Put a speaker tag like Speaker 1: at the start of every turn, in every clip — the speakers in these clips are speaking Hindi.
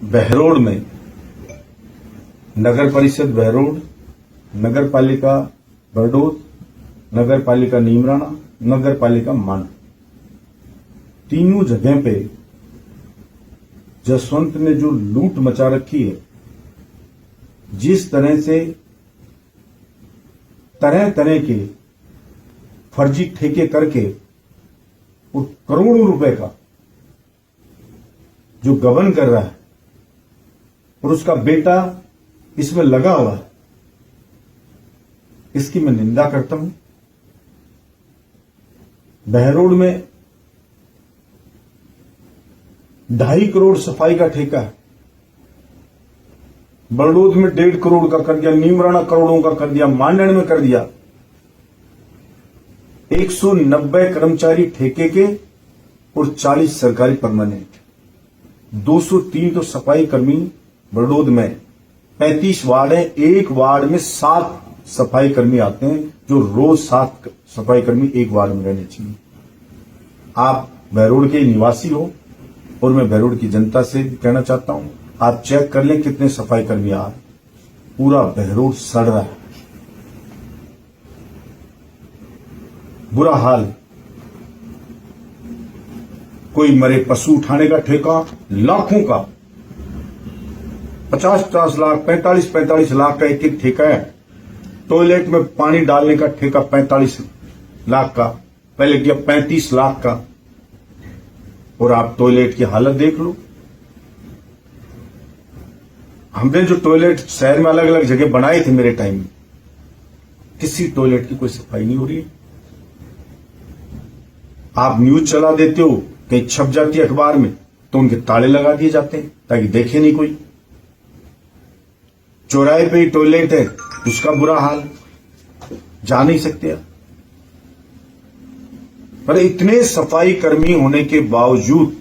Speaker 1: बहरोड में नगर परिषद बहरोड, नगर पालिका बरडोद, नगर पालिका नीमराणा, नगर पालिका मांड, तीनों जगह पे जसवंत ने जो लूट मचा रखी है, जिस तरह से तरह तरह के फर्जी ठेके करके और करोड़ों रुपए का जो गबन कर रहा है और उसका बेटा इसमें लगा हुआ है, इसकी मैं निंदा करता हूं। बहरोड में 2.5 करोड़ सफाई का ठेका है, बरडोद में 1.5 करोड़ का कर दिया, नीमराणा करोड़ों का कर दिया, मांडण में कर दिया। 190 कर्मचारी ठेके के और 40 सरकारी परमानेंट, 203 तो सफाई कर्मी बरडोद में। 35 वार्ड है, एक वार्ड में 7 सफाई कर्मी आते हैं, जो रोज 7 सफाई कर्मी एक वार्ड में रहने चाहिए। आप बहरोड के निवासी हो और मैं बहरोड की जनता से कहना चाहता हूं, आप चेक कर लें कितने सफाई कर्मी आ रहे। पूरा बहरोड सड़ रहा है, बुरा हाल। कोई मरे पशु उठाने का ठेका लाखों का, 50-50 लाख, 45-45 लाख का एक एक ठेका है। टॉयलेट में पानी डालने का ठेका 45 लाख का, पहले किया 35 लाख का। और आप टॉयलेट की हालत देख लो। हमने जो टॉयलेट शहर में अलग अलग जगह बनाए थे मेरे टाइम में, किसी टॉयलेट की कोई सफाई नहीं हो रही है। आप न्यूज चला देते हो, कहीं छप जाती है अखबार में, तो उनके ताले लगा दिए जाते हैं ताकि देखे नहीं कोई। चौराहे पे ही टॉयलेट है, उसका बुरा हाल, जा नहीं सकते आप। पर इतने सफाई कर्मी होने के बावजूद,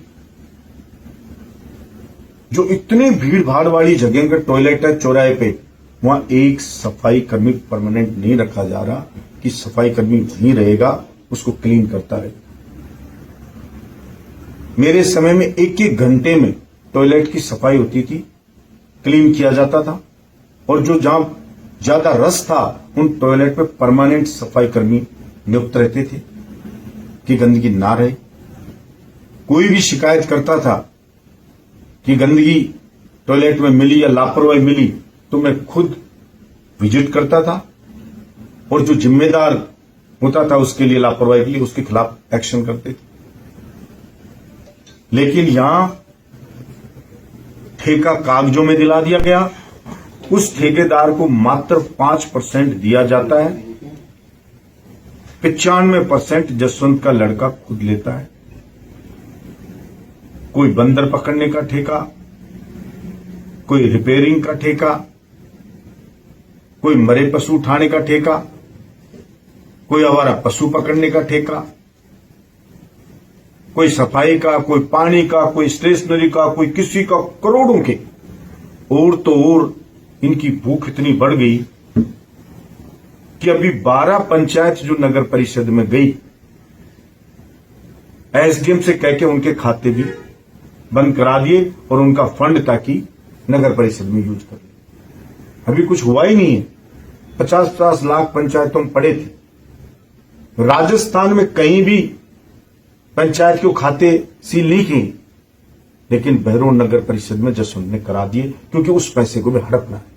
Speaker 1: जो इतने भीड़ भाड़ वाली जगह का टॉयलेट है चौराहे पे, वहां एक सफाई कर्मी परमानेंट नहीं रखा जा रहा कि सफाई कर्मी वहीं रहेगा, उसको क्लीन करता रहे। मेरे समय में 1-1 घंटे में टॉयलेट की सफाई होती थी, क्लीन किया जाता था। और जो जहां ज्यादा रस था, उन टॉयलेट पे परमानेंट सफाई कर्मी नियुक्त रहते थे कि गंदगी ना रहे। कोई भी शिकायत करता था कि गंदगी टॉयलेट में मिली या लापरवाही मिली, तो मैं खुद विजिट करता था और जो जिम्मेदार होता था उसके लिए, लापरवाही के लिए, उसके खिलाफ एक्शन करते थे। लेकिन यहां ठेका कागजों में दिला दिया गया, उस ठेकेदार को मात्र 5% दिया जाता है, 95% जसवंत का लड़का खुद लेता है। कोई बंदर पकड़ने का ठेका, कोई रिपेयरिंग का ठेका, कोई मरे पशु उठाने का ठेका, कोई आवारा पशु पकड़ने का ठेका, कोई सफाई का, कोई पानी का, कोई स्टेशनरी का, कोई किसी का, करोड़ों के। और तो और इनकी भूख इतनी बढ़ गई कि अभी 12 पंचायत जो नगर परिषद में गई, एसडीएम से कह के उनके खाते भी बंद करा दिए और उनका फंड ताकि नगर परिषद में यूज कर ले। अभी कुछ हुआ ही नहीं है। 50-50 लाख पंचायतों में पड़े थे। राजस्थान में कहीं भी पंचायत के खाते सील नहीं किए, लेकिन बहरोड नगर परिषद में जसवंत ने करा दिए, क्योंकि उस पैसे को भी हड़पना है।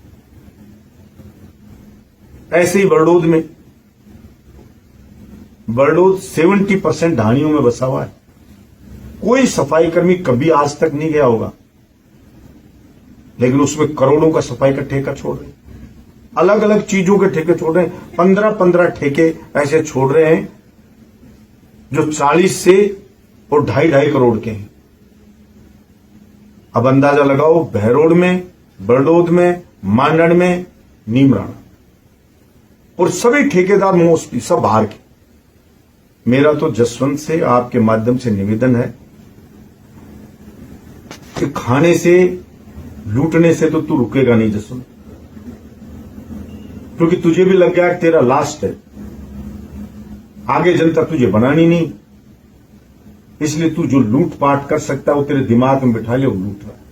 Speaker 1: ऐसे ही बरडोद में, बरडोद 70% ढाणियों में बसा हुआ है। कोई सफाई कर्मी कभी आज तक नहीं गया होगा, लेकिन उसमें करोड़ों का सफाई का ठेका छोड़ रहे हैं, अलग अलग चीजों के ठेके छोड़ रहे हैं। 15-15 ठेके ऐसे छोड़ रहे हैं जो 40 से और 2.5 करोड़ के हैं। अब अंदाजा लगाओ, बहरोड में, बरडोद में, मांडण में, नीमराणा, और सभी ठेकेदार मोस्टली सब बाहर के। मेरा तो जसवंत से, आपके माध्यम से निवेदन है कि खाने से, लूटने से तो तू रुकेगा नहीं जसवंत, क्योंकि तुझे भी लग गया कि तेरा लास्ट है, आगे जनता तुझे बनानी नहीं। इसलिए तू जो लूटपाट कर सकता है वो तेरे दिमाग में बिठा ले, वो लूट रहा है।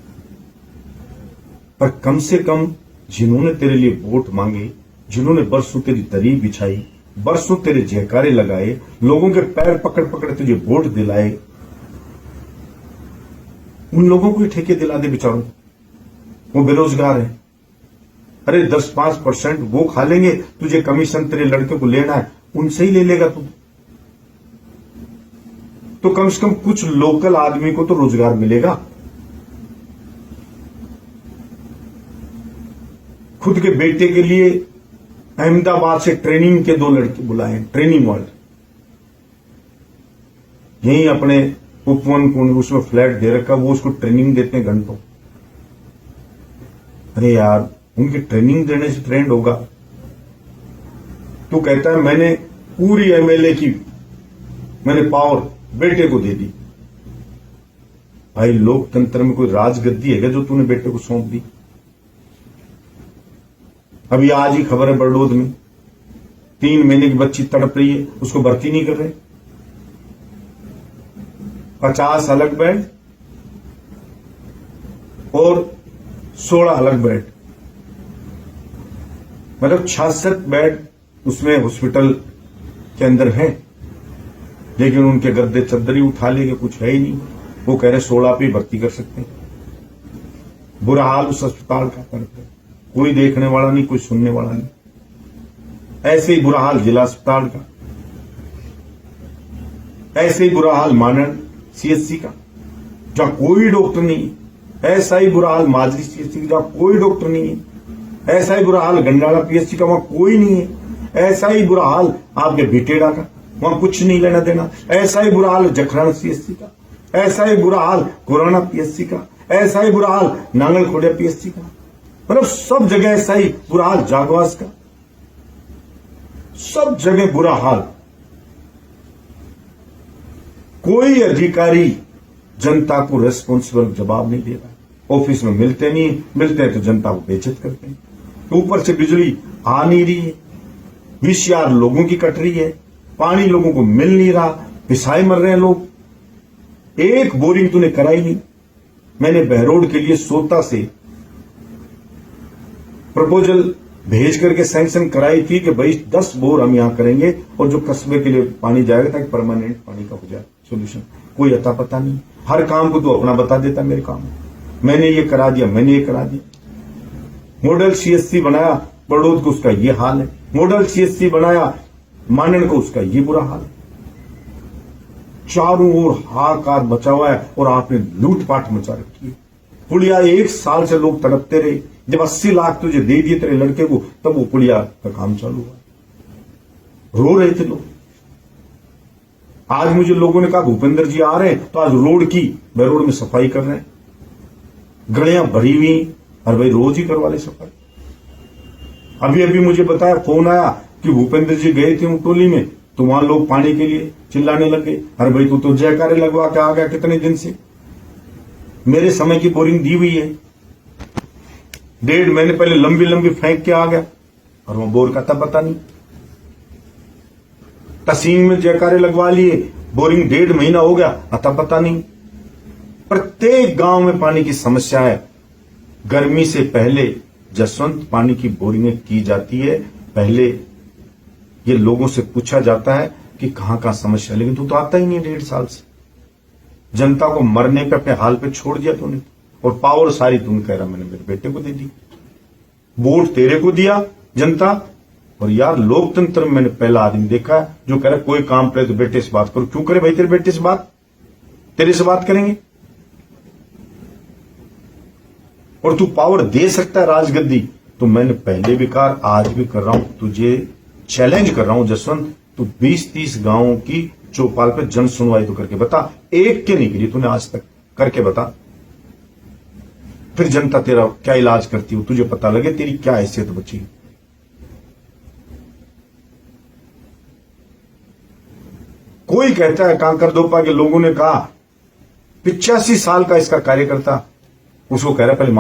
Speaker 1: पर कम से कम जिन्होंने तेरे लिए वोट मांगे, जिन्होंने बरसों तेरी दरी बिछाई, बरसों तेरे जयकारे लगाए, लोगों के पैर पकड़ पकड़ तुझे वोट दिलाए, उन लोगों को ही ठेके दिला दे बेचारों। वो बेरोजगार है, अरे 10-5% वो खा लेंगे, तुझे कमीशन तेरे लड़के को लेना है उनसे ही ले लेगा तू। तो कम से कम कुछ लोकल आदमी को तो रोजगार मिलेगा। खुद के बेटे के लिए अहमदाबाद से ट्रेनिंग के 2 लड़के बुलाए, ट्रेनिंग वाले, यही अपने उपवन को उसमें फ्लैट दे रखा, वो उसको ट्रेनिंग देते हैं घंटों। अरे यार, उनकी ट्रेनिंग देने से ट्रेंड होगा। तू कहता है मैंने पूरी एमएलए की मैंने पावर बेटे को दे दी। भाई, लोकतंत्र में कोई राजगद्दी है क्या जो तूने बेटे को सौंप दी? अभी आज ही खबर है बड़ौद में 3 महीने की बच्ची तड़प रही है, उसको भर्ती नहीं कर रहे। 50 अलग बेड और 16 अलग बेड, मतलब 66 बेड उसमें हॉस्पिटल के अंदर है, लेकिन उनके गद्दे चद्दरी उठा लेंगे, कुछ है ही नहीं। वो कह रहे 16 पे भर्ती कर सकते हैं। बुरा हाल उस अस्पताल का करते, कोई देखने वाला नहीं, कोई सुनने वाला नहीं। ऐसे ही बुरा हाल जिला अस्पताल का, ऐसे ही बुरा हाल मानन सीएचसी का जहां कोई डॉक्टर नहीं है। ऐसा ही बुरा हाल माजरी सीएचसी का जहां कोई डॉक्टर नहीं है। ऐसा ही बुरा हाल गंडाला पीएचसी का, वहां कोई नहीं है। ऐसा ही बुरा हाल आपके भिटेड़ा का, वहां कुछ नहीं लेना देना। ऐसा ही बुरा हाल जखराना सीएचसी का, ऐसा ही बुरा हाल कोरोना पीएचसी का, ऐसा ही बुरा हाल नांगल खोड़िया पीएचसी का, मतलब सब जगह ऐसा ही बुरा हाल जागवास का, सब जगह बुरा हाल। कोई अधिकारी जनता को रेस्पॉन्सिबल जवाब नहीं दे रहा। ऑफिस में मिलते नहीं, मिलते हैं तो जनता को बेइज्जत करते हैं। तो ऊपर से बिजली आ नहीं रही है, VCR लोगों की कट रही है, पानी लोगों को मिल नहीं रहा, पिसाए मर रहे हैं लोग। एक बोरिंग तूने कराई नहीं। मैंने बहरोड के लिए सोता से प्रपोजल भेज करके सैंक्शन कराई थी कि भाई 10 बोर हम यहां करेंगे और जो कस्बे के लिए पानी जाएगा ताकि परमानेंट पानी का हो जाए सोल्यूशन। कोई अता पता नहीं, हर काम को तो अपना बता देता मेरे काम। मैंने ये करा दिया, मैंने ये करा दिया। मॉडल सीएचसी बनाया बड़ौद को, उसका ये हाल है। मॉडल सीएचसी बनाया मानन को, उसका ये बुरा हाल है। चारों ओर हाहाकार मचा हुआ है और आपने लूटपाट मचा रखी है। पुलिया 1 साल से लोग तड़पते रहे। जब 80 लाख तुझे दे दिए तेरे लड़के को, तब वो पुलिया का काम चालू हुआ। रो रहे थे लोग। आज मुझे लोगों ने कहा भूपेंद्र जी आ रहे हैं, तो आज रोड की रोड में सफाई कर रहे हैं, गलियां भरी हुई। और भाई रोज ही करवा ले सफाई। अभी अभी मुझे बताया, फोन आया कि भूपेंद्र जी गए थे टोली में, तो वहां लोग पानी के लिए चिल्लाने लगे, अरे भाई तू तो जयकारे लगवा के आ गया कितने दिन से। मेरे समय की बोरिंग दी हुई है, 1.5 महीने पहले लंबी लंबी फेंक के आ गया और वो बोर का तब पता नहीं। तहसील में जयकारे लगवा लिए, बोरिंग 1.5 महीना हो गया, अता पता नहीं। प्रत्येक गांव में पानी की समस्या है। गर्मी से पहले जसवंत पानी की बोरिंगें की जाती है। पहले ये लोगों से पूछा जाता है कि कहां कहां समस्या, लेकिन तू तो आता ही नहीं 1.5 साल से। जनता को मरने पे अपने हाल पे छोड़ दिया तूने, और पावर सारी तूने कह रहा मैंने मेरे बेटे को दे दी। वोट तेरे को दिया जनता। और यार, लोकतंत्र में मैंने पहला आदमी देखा है जो कह रहा कोई काम करे तो बेटे से बात करो। क्यों करे भाई तेरे बेटे से बात? तेरे से बात करेंगे। और तू पावर दे सकता है राजगद्दी, तो मैंने पहले भी कहा, आज भी कर रहा हूं, तुझे चैलेंज कर रहा हूं जसवंत, तू 20-30 गांवों की चौपाल पे जन सुनवाई तो करके बता। एक के नहीं करी तूने आज तक, करके बता। फिर जनता तेरा क्या इलाज करती हो, तुझे पता लगे तेरी क्या हैसियत बची। कोई कहता है कांकरदोपा के लोगों ने कहा 85 साल का इसका कार्यकर्ता, उसको कह रहा पहले